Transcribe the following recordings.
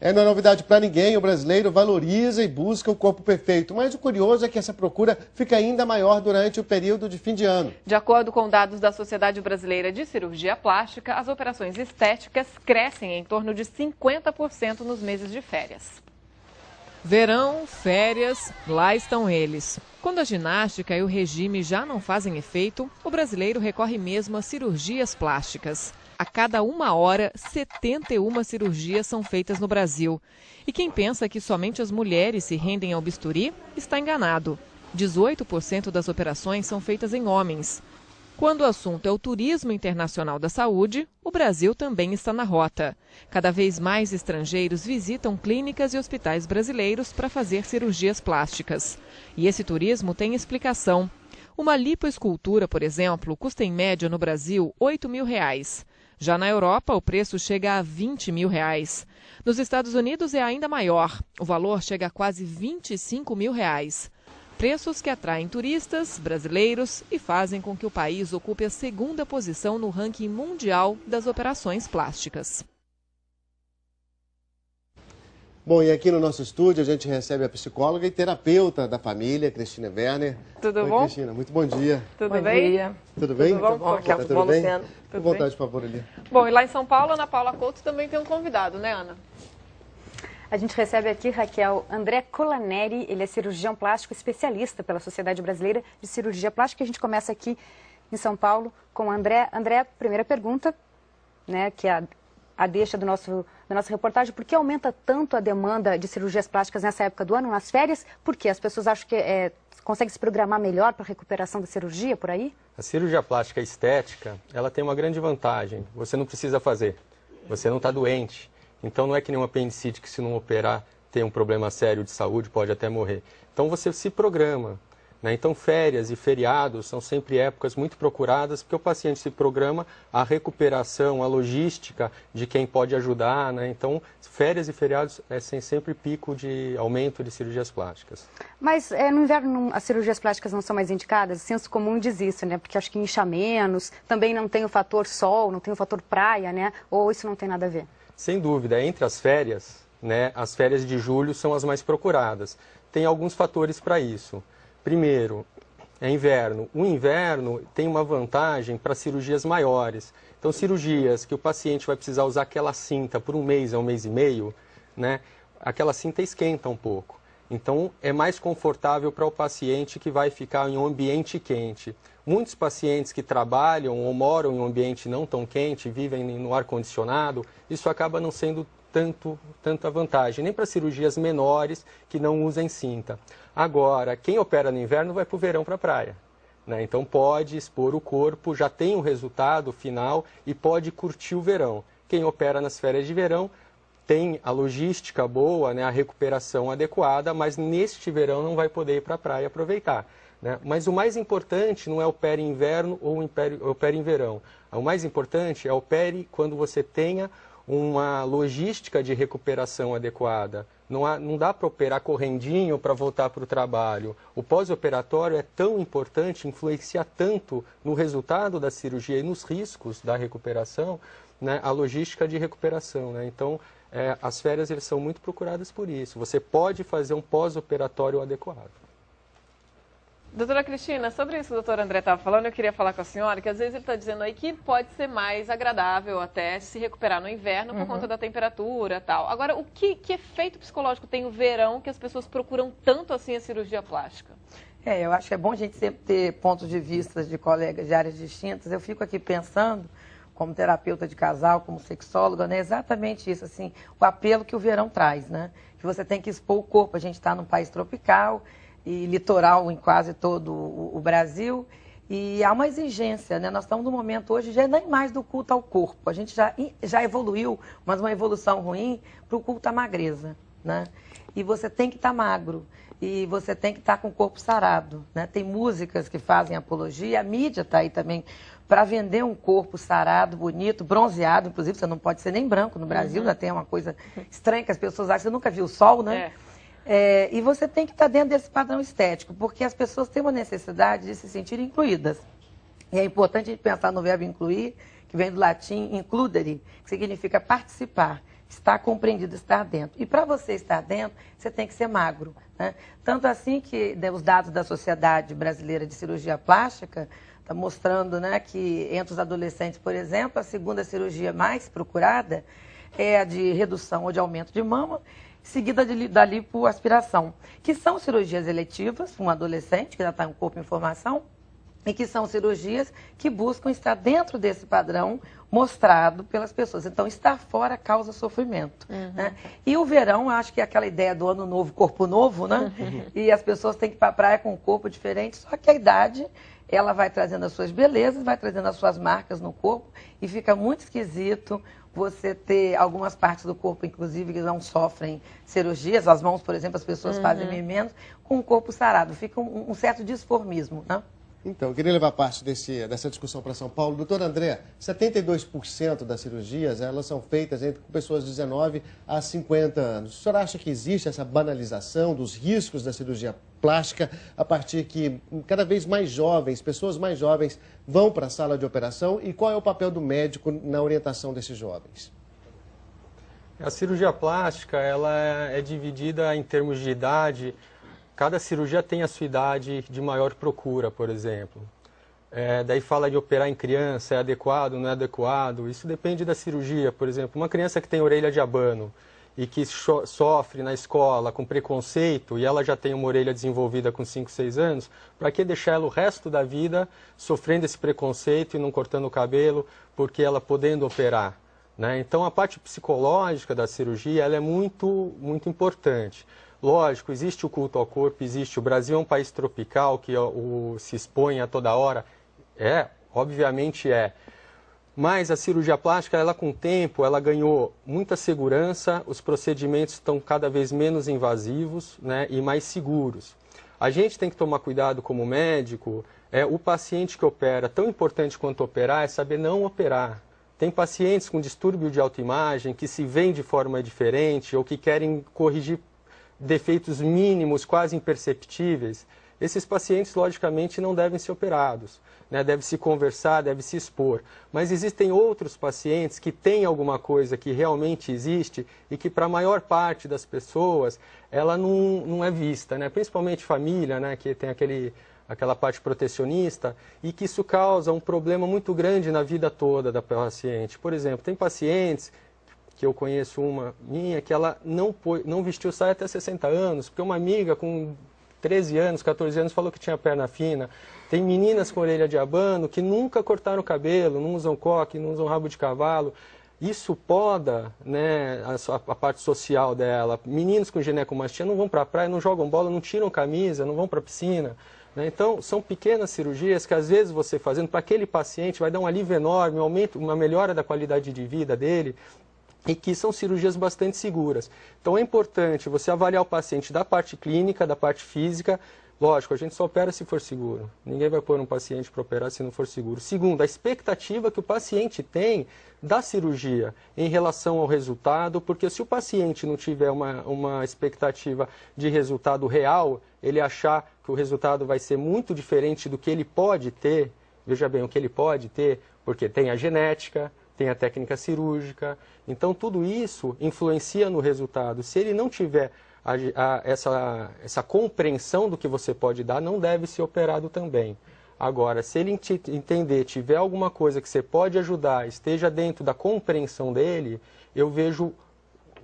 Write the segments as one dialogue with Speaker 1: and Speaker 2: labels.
Speaker 1: Não é novidade para ninguém, o brasileiro valoriza e busca o corpo perfeito. Mas o curioso é que essa procura fica ainda maior durante o período de fim de ano.
Speaker 2: De acordo com dados da Sociedade Brasileira de Cirurgia Plástica, as operações estéticas crescem em torno de 50% nos meses de férias.
Speaker 3: Verão, férias, lá estão eles. Quando a ginástica e o regime já não fazem efeito, o brasileiro recorre mesmo a cirurgias plásticas. A cada 1 hora, 71 cirurgias são feitas no Brasil. E quem pensa que somente as mulheres se rendem ao bisturi, está enganado. 18% das operações são feitas em homens. Quando o assunto é o turismo internacional da saúde, o Brasil também está na rota. Cada vez mais estrangeiros visitam clínicas e hospitais brasileiros para fazer cirurgias plásticas. E esse turismo tem explicação. Uma lipoescultura, por exemplo, custa em média no Brasil R$ 8.000. Já na Europa, o preço chega a R$ 20.000. Nos Estados Unidos é ainda maior. O valor chega a quase R$ 25.000. Preços que atraem turistas, brasileiros e fazem com que o país ocupe a 2ª posição no ranking mundial das operações plásticas.
Speaker 1: Bom, e aqui no nosso estúdio a gente recebe a psicóloga e terapeuta da família, Cristina Werner.
Speaker 2: Tudo
Speaker 1: Oi,
Speaker 2: bom?
Speaker 1: Cristina, muito bom dia.
Speaker 2: Tudo bem?
Speaker 4: Dia.
Speaker 1: Tudo bem?
Speaker 2: Tudo bom?
Speaker 1: Tá tudo bem?
Speaker 2: Luciano.
Speaker 1: Com vontade, por favor, ali.
Speaker 2: Bom, e lá em São Paulo, Ana Paula Couto também tem um convidado, né, Ana?
Speaker 5: A gente recebe aqui, Raquel, André Colaneri, ele é cirurgião plástico especialista pela Sociedade Brasileira de Cirurgia Plástica. A gente começa aqui em São Paulo com o André. André, primeira pergunta, né, que é a deixa da nossa reportagem. Por que aumenta tanto a demanda de cirurgias plásticas nessa época do ano, nas férias? Por quê? As pessoas acham que conseguem se programar melhor para a recuperação da cirurgia, por aí?
Speaker 6: A cirurgia plástica estética, ela tem uma grande vantagem. Você não precisa fazer, você não está doente. Então não é que nem um apendicite que se não operar tem um problema sério de saúde, pode até morrer. Então você se programa, né? Então férias e feriados são sempre épocas muito procuradas, porque o paciente se programa a recuperação, a logística de quem pode ajudar, né? Então férias e feriados tem sempre pico de aumento de cirurgias plásticas.
Speaker 5: Mas no inverno as cirurgias plásticas não são mais indicadas? O senso comum diz isso, né? Porque acho que incha menos, também não tem o fator sol, não tem o fator praia, né? Ou isso não tem nada a ver?
Speaker 6: Sem dúvida, entre as férias, né, as férias de julho são as mais procuradas. Tem alguns fatores para isso. Primeiro, é inverno. O inverno tem uma vantagem para cirurgias maiores. Então, cirurgias que o paciente vai precisar usar aquela cinta por 1 mês a 1 mês e meio, né, aquela cinta esquenta um pouco. Então, é mais confortável para o paciente que vai ficar em um ambiente quente. Muitos pacientes que trabalham ou moram em um ambiente não tão quente, vivem no ar-condicionado, isso acaba não sendo tanta vantagem, nem para cirurgias menores que não usem cinta. Agora, quem opera no inverno vai para o verão para a praia, né? Então pode expor o corpo, já tem o resultado final e pode curtir o verão. Quem opera nas férias de verão tem a logística boa, né, a recuperação adequada, mas neste verão não vai poder ir para a praia aproveitar, né? Mas o mais importante não é opere em inverno ou opere em verão. O mais importante é opere quando você tenha uma logística de recuperação adequada. Não dá para operar correndinho para voltar para o trabalho. O pós-operatório é tão importante, influencia tanto no resultado da cirurgia e nos riscos da recuperação, né, a logística de recuperação, né? Então, as férias eles são muito procuradas por isso. Você pode fazer um pós-operatório adequado.
Speaker 2: Doutora Cristina, sobre isso que o doutor André estava falando, eu queria falar com a senhora, que às vezes ele está dizendo aí que pode ser mais agradável até se recuperar no inverno por conta da temperatura e tal. Agora, que efeito psicológico tem o verão que as pessoas procuram tanto assim a cirurgia plástica?
Speaker 4: Eu acho que é bom a gente sempre ter pontos de vista de colegas de áreas distintas. Eu fico aqui pensando, como terapeuta de casal, como sexóloga, né, exatamente isso, assim, o apelo que o verão traz, né? Que você tem que expor o corpo. A gente está num país tropical e litoral em quase todo o Brasil, e há uma exigência, né? Nós estamos num momento hoje já nem mais do culto ao corpo, a gente já evoluiu, mas uma evolução ruim para o culto à magreza, né? E você tem que estar magro, e você tem que estar com o corpo sarado, né? Tem músicas que fazem apologia, a mídia está aí também para vender um corpo sarado, bonito, bronzeado, inclusive você não pode ser nem branco no Brasil, já tem uma coisa estranha que as pessoas acham, você nunca viu o sol, né? E você tem que estar dentro desse padrão estético, porque as pessoas têm uma necessidade de se sentirem incluídas. E é importante a gente pensar no verbo incluir, que vem do latim includere, que significa participar. Estar compreendido, estar dentro. E para você estar dentro, você tem que ser magro, né? Tanto assim que os dados da Sociedade Brasileira de Cirurgia Plástica está mostrando, né, que entre os adolescentes, por exemplo, a segunda cirurgia mais procurada é a de redução ou de aumento de mama, seguida da lipoaspiração, que são cirurgias eletivas para um adolescente que já está em corpo em formação, e que são cirurgias que buscam estar dentro desse padrão mostrado pelas pessoas. Então, estar fora causa sofrimento. Né? E o verão, acho que é aquela ideia do ano novo, corpo novo, né? E as pessoas têm que ir para a praia com um corpo diferente, só que a idade, ela vai trazendo as suas belezas, vai trazendo as suas marcas no corpo, e fica muito esquisito você ter algumas partes do corpo, inclusive, que não sofrem cirurgias. As mãos, por exemplo, as pessoas fazem bem menos, com o corpo sarado. Fica um certo disformismo, né?
Speaker 1: Então, eu queria levar parte dessa discussão para São Paulo. Doutor André, 72% das cirurgias, elas são feitas entre pessoas de 19 a 50 anos. O senhor acha que existe essa banalização dos riscos da cirurgia plástica a partir que cada vez mais jovens, pessoas mais jovens, vão para a sala de operação? E qual é o papel do médico na orientação desses jovens?
Speaker 6: A cirurgia plástica, ela é dividida em termos de idade. Cada cirurgia tem a sua idade de maior procura, por exemplo. Daí fala de operar em criança, é adequado, não é adequado. Isso depende da cirurgia. Por exemplo, uma criança que tem orelha de abano e que sofre na escola com preconceito e ela já tem uma orelha desenvolvida com 5, 6 anos, para que deixar ela o resto da vida sofrendo esse preconceito e não cortando o cabelo, porque ela podendo operar, né? Então, a parte psicológica da cirurgia ela é muito, muito importante. Lógico, existe o culto ao corpo, existe. O Brasil é um país tropical que se expõe a toda hora. Obviamente é. Mas a cirurgia plástica, ela com o tempo, ela ganhou muita segurança, os procedimentos estão cada vez menos invasivos, né, e mais seguros. A gente tem que tomar cuidado como médico, o paciente que opera, tão importante quanto operar, é saber não operar. Tem pacientes com distúrbio de autoimagem que se veem de forma diferente ou que querem corrigir defeitos mínimos, quase imperceptíveis. Esses pacientes, logicamente, não devem ser operados, né? Deve se conversar, deve se expor. Mas existem outros pacientes que têm alguma coisa que realmente existe e que, para a maior parte das pessoas, ela não é vista, né? Principalmente família, né? Que tem aquela parte protecionista, e que isso causa um problema muito grande na vida toda da paciente. Por exemplo, tem pacientes que eu conheço, uma minha, que ela não vestiu saia até 60 anos, porque uma amiga com 13 anos, 14 anos falou que tinha perna fina. Tem meninas com orelha de abano que nunca cortaram o cabelo, não usam coque, não usam rabo de cavalo. Isso poda, né, a parte social dela. Meninos com ginecomastia não vão para a praia, não jogam bola, não tiram camisa, não vão para a piscina. Né? Então, são pequenas cirurgias que, às vezes, você fazendo para aquele paciente vai dar um alívio enorme, um aumento, uma melhora da qualidade de vida dele, e que são cirurgias bastante seguras. Então é importante você avaliar o paciente da parte clínica, da parte física. Lógico, a gente só opera se for seguro. Ninguém vai pôr um paciente para operar se não for seguro. Segundo, a expectativa que o paciente tem da cirurgia em relação ao resultado, porque se o paciente não tiver uma expectativa de resultado real, ele achar que o resultado vai ser muito diferente do que ele pode ter, veja bem, o que ele pode ter, porque tem a genética, tem a técnica cirúrgica, então tudo isso influencia no resultado. Se ele não tiver essa compreensão do que você pode dar, não deve ser operado também. Agora, se ele entender, tiver alguma coisa que você pode ajudar, esteja dentro da compreensão dele, eu vejo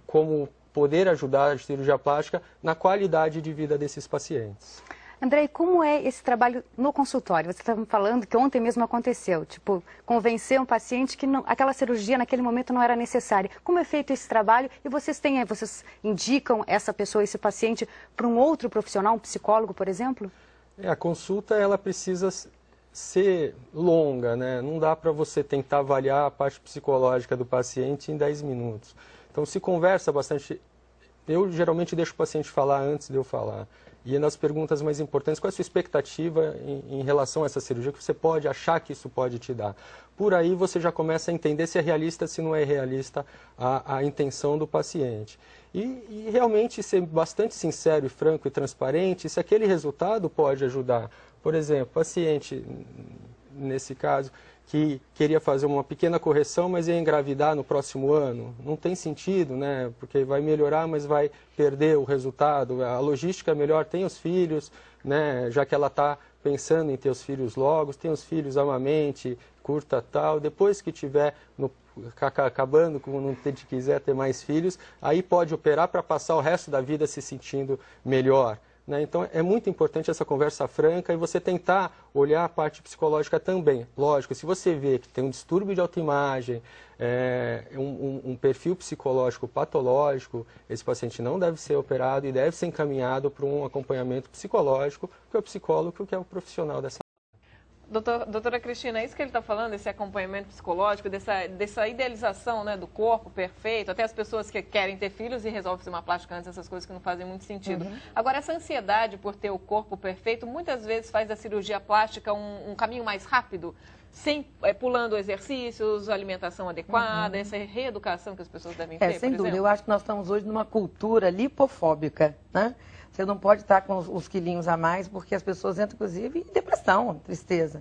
Speaker 6: como poder ajudar a cirurgia plástica na qualidade de vida desses pacientes.
Speaker 5: André, como é esse trabalho no consultório? Você estava falando que ontem mesmo aconteceu, tipo, convencer um paciente que aquela cirurgia naquele momento não era necessária. Como é feito esse trabalho? E vocês indicam essa pessoa, esse paciente, para um outro profissional, um psicólogo, por exemplo?
Speaker 6: A consulta, ela precisa ser longa, né? Não dá para você tentar avaliar a parte psicológica do paciente em 10 minutos. Então, se conversa bastante. Eu geralmente deixo o paciente falar antes de eu falar. E nas perguntas mais importantes, qual é a sua expectativa em relação a essa cirurgia que você pode achar que isso pode te dar? Por aí você já começa a entender se é realista, se não é realista a intenção do paciente. E realmente ser bastante sincero e franco e transparente, se aquele resultado pode ajudar. Por exemplo, paciente, nesse caso, que queria fazer uma pequena correção, mas ia engravidar no próximo ano. Não tem sentido, né? Porque vai melhorar, mas vai perder o resultado. A logística é melhor, tem os filhos, né? Já que ela está pensando em ter os filhos logo, tem os filhos amamente, curta tal. Depois que tiver acabando, como não quiser ter mais filhos, aí pode operar para passar o resto da vida se sentindo melhor. Né? Então, é muito importante essa conversa franca e você tentar olhar a parte psicológica também. Lógico, se você vê que tem um distúrbio de autoimagem, um perfil psicológico patológico, esse paciente não deve ser operado e deve ser encaminhado para um acompanhamento psicológico, porque é o psicólogo que é o profissional dessa.
Speaker 2: Doutora Cristina, é isso que ele está falando, esse acompanhamento psicológico, dessa idealização, né, do corpo perfeito, até as pessoas que querem ter filhos e resolvem fazer uma plástica antes, essas coisas que não fazem muito sentido. Agora, essa ansiedade por ter o corpo perfeito, muitas vezes faz da cirurgia plástica um caminho mais rápido, pulando exercícios, alimentação adequada, essa reeducação que as pessoas devem ter,
Speaker 4: sem dúvida. Eu acho que nós estamos hoje numa cultura lipofóbica, né? Você não pode estar com os quilinhos a mais, porque as pessoas entram, inclusive, em depressão, tristeza.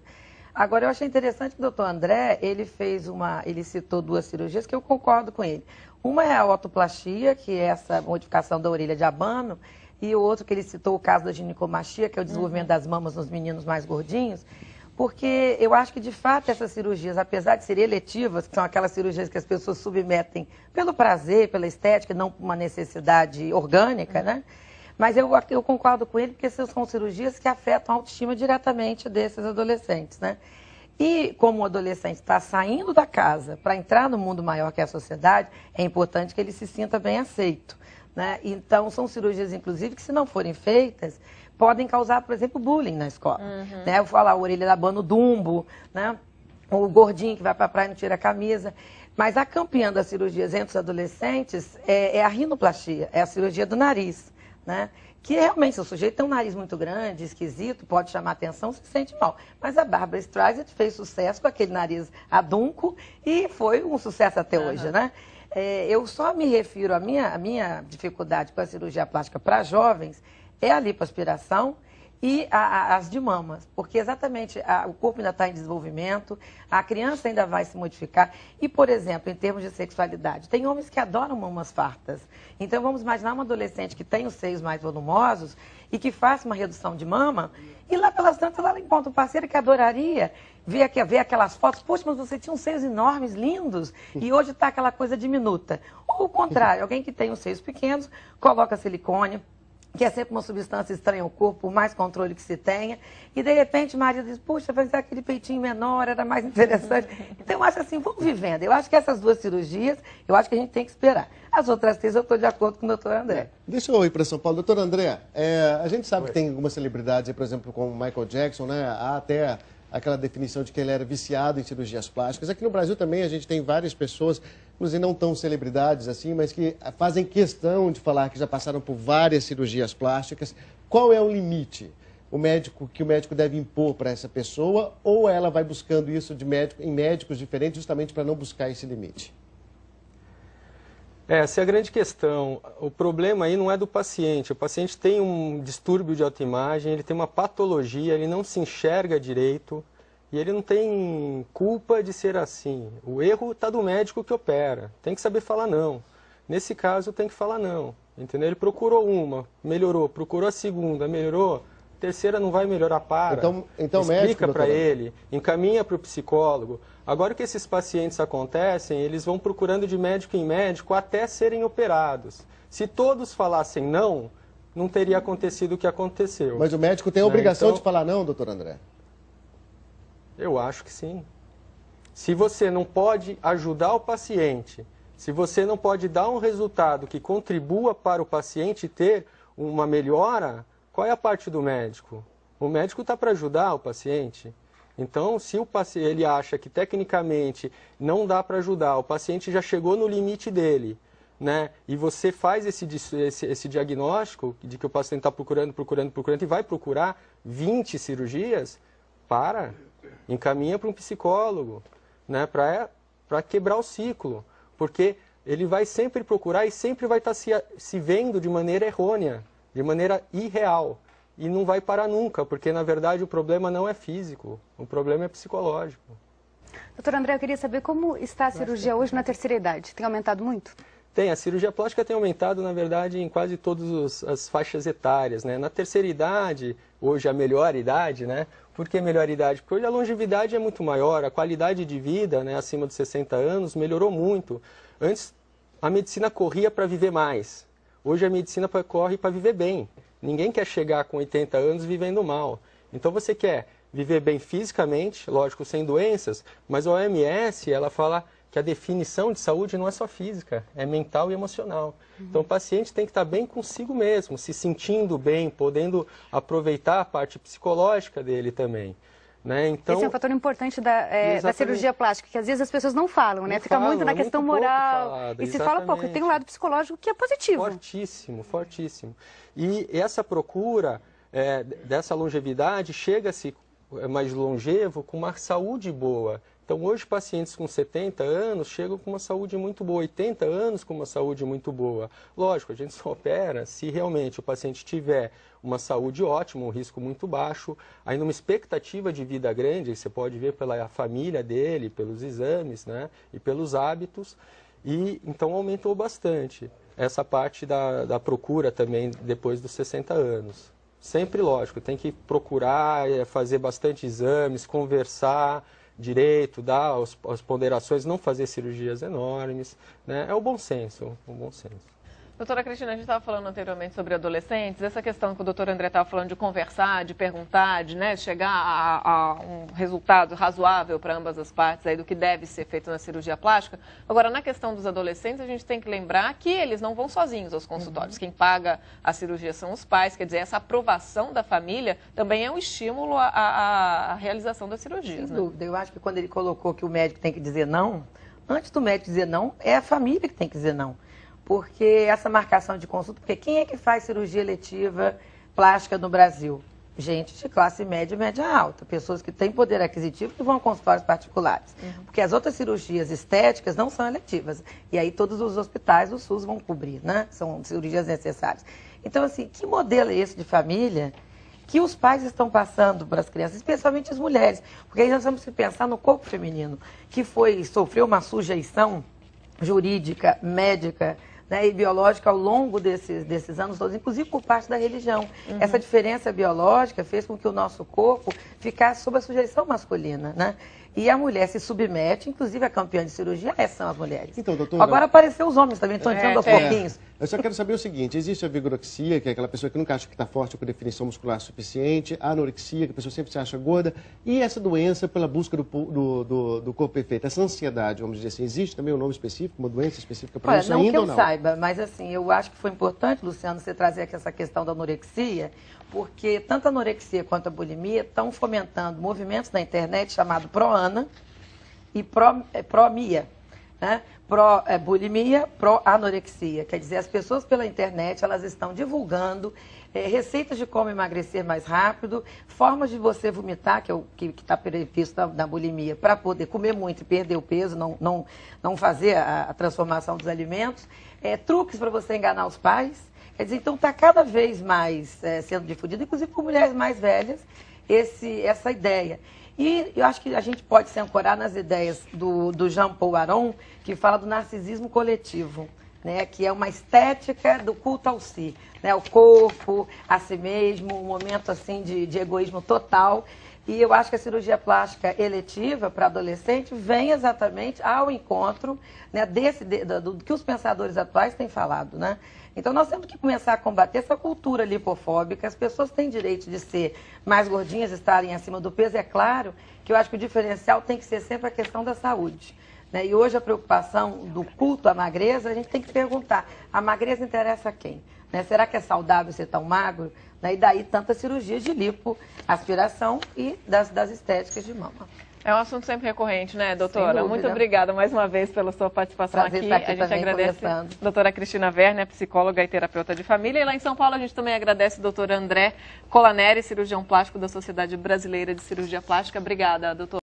Speaker 4: Agora, eu achei interessante que o doutor André, ele citou 2 cirurgias que eu concordo com ele. Uma é a otoplastia, que é essa modificação da orelha de abano, e o outro que ele citou, o caso da ginecomastia, que é o desenvolvimento das mamas nos meninos mais gordinhos, porque eu acho que, de fato, essas cirurgias, apesar de serem eletivas, que são aquelas cirurgias que as pessoas submetem pelo prazer, pela estética, não por uma necessidade orgânica, né? Mas eu concordo com ele, porque essas são cirurgias que afetam a autoestima diretamente desses adolescentes, né? E como o adolescente está saindo da casa para entrar no mundo maior que é a sociedade, é importante que ele se sinta bem aceito, né? Então, são cirurgias, inclusive, que se não forem feitas, podem causar, por exemplo, bullying na escola. Né? Eu vou falar, a orelha da abano Dumbo, né? O gordinho que vai para a praia e não tira a camisa. Mas a campeã das cirurgias entre os adolescentes é a rinoplastia, é a cirurgia do nariz. Né? Que realmente, se o sujeito tem um nariz muito grande, esquisito, pode chamar atenção, se sente mal. Mas a Barbra Streisand fez sucesso com aquele nariz adunco e foi um sucesso até hoje, né? Eu só me refiro, a minha dificuldade com a cirurgia plástica para jovens é a lipoaspiração e as de mamas, porque exatamente o corpo ainda está em desenvolvimento, a criança ainda vai se modificar. E, por exemplo, em termos de sexualidade, tem homens que adoram mamas fartas. Então, vamos imaginar uma adolescente que tem os seios mais volumosos e que faça uma redução de mama, e lá pelas tantas ela encontra um parceiro que adoraria ver aquelas fotos. Poxa, mas você tinha uns seios enormes, lindos, e hoje está aquela coisa diminuta. Ou o contrário, alguém que tem os seios pequenos, coloca silicone, que é sempre uma substância estranha ao corpo, por mais controle que se tenha, e de repente o marido diz, puxa, fazer aquele peitinho menor era mais interessante. Então eu acho assim, vamos vivendo. Eu acho que essas 2 cirurgias, eu acho que a gente tem que esperar. As outras 3 eu estou de acordo com o doutor André.
Speaker 1: Deixa eu ir para São Paulo. Doutor André, a gente sabe que tem algumas celebridades, por exemplo, como o Michael Jackson, né? Há até aquela definição de que ele era viciado em cirurgias plásticas. Aqui no Brasil também a gente tem várias pessoas, inclusive não tão celebridades assim, mas que fazem questão de falar que já passaram por várias cirurgias plásticas. Qual é o limite que o médico deve impor para essa pessoa, ou ela vai buscando isso em médicos diferentes justamente para não buscar esse limite?
Speaker 6: Essa é a grande questão. O problema aí não é do paciente. O paciente tem um distúrbio de autoimagem, ele tem uma patologia, ele não se enxerga direito e ele não tem culpa de ser assim. O erro está do médico que opera. Tem que saber falar não. Nesse caso, tem que falar não. Entendeu? Ele procurou uma, melhorou. Procurou a segunda, melhorou. A terceira não vai melhorar, para.
Speaker 1: Então
Speaker 6: explica para ele, encaminha para o psicólogo. Agora que esses pacientes acontecem, eles vão procurando de médico em médico até serem operados. Se todos falassem não, não teria acontecido o que aconteceu.
Speaker 1: Mas o médico tem a obrigação de falar não, doutor André?
Speaker 6: Eu acho que sim. Se você não pode ajudar o paciente, se você não pode dar um resultado que contribua para o paciente ter uma melhora, qual é a parte do médico? O médico está para ajudar o paciente. Então, se o paciente ele acha que tecnicamente não dá para ajudar, o paciente já chegou no limite dele, né? E você faz esse diagnóstico de que o paciente está procurando e vai procurar 20 cirurgias, encaminha para um psicólogo, né? Para quebrar o ciclo, porque ele vai sempre procurar e sempre vai estar se vendo de maneira errônea, de maneira irreal. E não vai parar nunca, porque na verdade o problema não é físico, o problema é psicológico.
Speaker 5: Doutor André, eu queria saber como está a cirurgia hoje na terceira idade. Tem aumentado muito?
Speaker 6: Tem, a cirurgia plástica tem aumentado, na verdade, em quase todas as faixas etárias, né? Na terceira idade, hoje a melhor idade, né? Por que melhor idade? Porque hoje a longevidade é muito maior, a qualidade de vida, né, acima de 60 anos, melhorou muito. Antes, a medicina corria para viver mais. Hoje a medicina corre para viver bem. Ninguém quer chegar com 80 anos vivendo mal. Então você quer viver bem fisicamente, lógico, sem doenças, mas a OMS, ela fala que a definição de saúde não é só física, é mental e emocional. Então o paciente tem que estar bem consigo mesmo, se sentindo bem, podendo aproveitar a parte psicológica dele também. Né? Então,
Speaker 5: esse é um fator importante da cirurgia plástica, que às vezes as pessoas não falam, né? Fica muito na questão moral e se fala pouco. Tem um lado psicológico que é positivo.
Speaker 6: Fortíssimo, fortíssimo. E essa procura dessa longevidade chega-se mais longevo com uma saúde boa. Então, hoje, pacientes com 70 anos chegam com uma saúde muito boa, 80 anos com uma saúde muito boa. Lógico, a gente só opera se realmente o paciente tiver uma saúde ótima, um risco muito baixo, ainda uma expectativa de vida grande, você pode ver pela família dele, pelos exames, né, e pelos hábitos, e então aumentou bastante essa parte da procura também depois dos 60 anos. Sempre, lógico, tem que procurar, fazer bastante exames, conversar direito, dar as ponderações, não fazer cirurgias enormes, né? É o bom senso, o bom senso.
Speaker 2: Doutora Cristina, a gente estava falando anteriormente sobre adolescentes, essa questão que o doutor André estava falando de conversar, de perguntar, de chegar a um resultado razoável para ambas as partes aí do que deve ser feito na cirurgia plástica. Agora, na questão dos adolescentes, a gente tem que lembrar que eles não vão sozinhos aos consultórios. Quem paga a cirurgia são os pais, quer dizer, essa aprovação da família também é um estímulo à realização das cirurgias.
Speaker 4: Sem dúvida, eu acho que quando ele colocou que o médico tem que dizer não, antes do médico dizer não, é a família que tem que dizer não. Porque essa marcação de consulta, porque quem é que faz cirurgia eletiva plástica no Brasil? Gente de classe média e média alta, pessoas que têm poder aquisitivo que vão a consultórios particulares. Porque as outras cirurgias estéticas não são eletivas. E aí todos os hospitais do SUS vão cobrir, né? São cirurgias necessárias. Então, assim, que modelo é esse de família que os pais estão passando para as crianças, especialmente as mulheres? Porque aí nós temos que pensar no corpo feminino, que sofreu uma sujeição jurídica, médica, né, e biológica ao longo desses anos todos, inclusive por parte da religião. Essa diferença biológica fez com que o nosso corpo ficasse sob a sujeição masculina, né? E a mulher se submete, inclusive a campeã de cirurgia são as mulheres.
Speaker 1: Então, doutora,
Speaker 4: agora apareceu os homens também, estão entrando aos pouquinhos.
Speaker 1: Eu só quero saber o seguinte, existe a vigorexia, que é aquela pessoa que nunca acha que está forte com definição muscular suficiente, a anorexia, que a pessoa sempre se acha gorda, e essa doença pela busca do corpo perfeito, essa ansiedade, vamos dizer assim, existe também um nome específico, uma doença específica para isso ainda ou não?
Speaker 4: Não que eu saiba, mas assim, eu acho que foi importante, Luciano, você trazer aqui essa questão da anorexia, porque tanto a anorexia quanto a bulimia estão fomentando movimentos na internet chamado Pro-Ana e Pro-Mia, né? Bulimia, pró-anorexia. Quer dizer, as pessoas pela internet, elas estão divulgando receitas de como emagrecer mais rápido, formas de você vomitar, que está previsto na bulimia, para poder comer muito e perder o peso, não fazer a transformação dos alimentos, truques para você enganar os pais. Quer dizer, então está cada vez mais sendo difundido, inclusive por mulheres mais velhas, essa ideia. E eu acho que a gente pode se ancorar nas ideias do Jean-Paul Aron, que fala do narcisismo coletivo, né? Que é uma estética do culto ao si, né? O corpo, a si mesmo, um momento assim de egoísmo total. E eu acho que a cirurgia plástica eletiva para adolescente vem exatamente ao encontro, né, do que os pensadores atuais têm falado, né? Então nós temos que começar a combater essa cultura lipofóbica. As pessoas têm direito de ser mais gordinhas, estarem acima do peso. É claro que eu acho que o diferencial tem que ser sempre a questão da saúde, né? E hoje a preocupação do culto à magreza, a gente tem que perguntar, a magreza interessa a quem? Né? Será que é saudável ser tão magro? Né? E daí tantas cirurgias de lipo, aspiração e das estéticas de mama.
Speaker 2: É um assunto sempre recorrente, né, doutora? Muito obrigada mais uma vez pela sua participação aqui. A gente agradece a doutora Cristina Werner, psicóloga e terapeuta de família. E lá em São Paulo a gente também agradece o doutor André Colaneri, cirurgião plástico da Sociedade Brasileira de Cirurgia Plástica. Obrigada, doutor.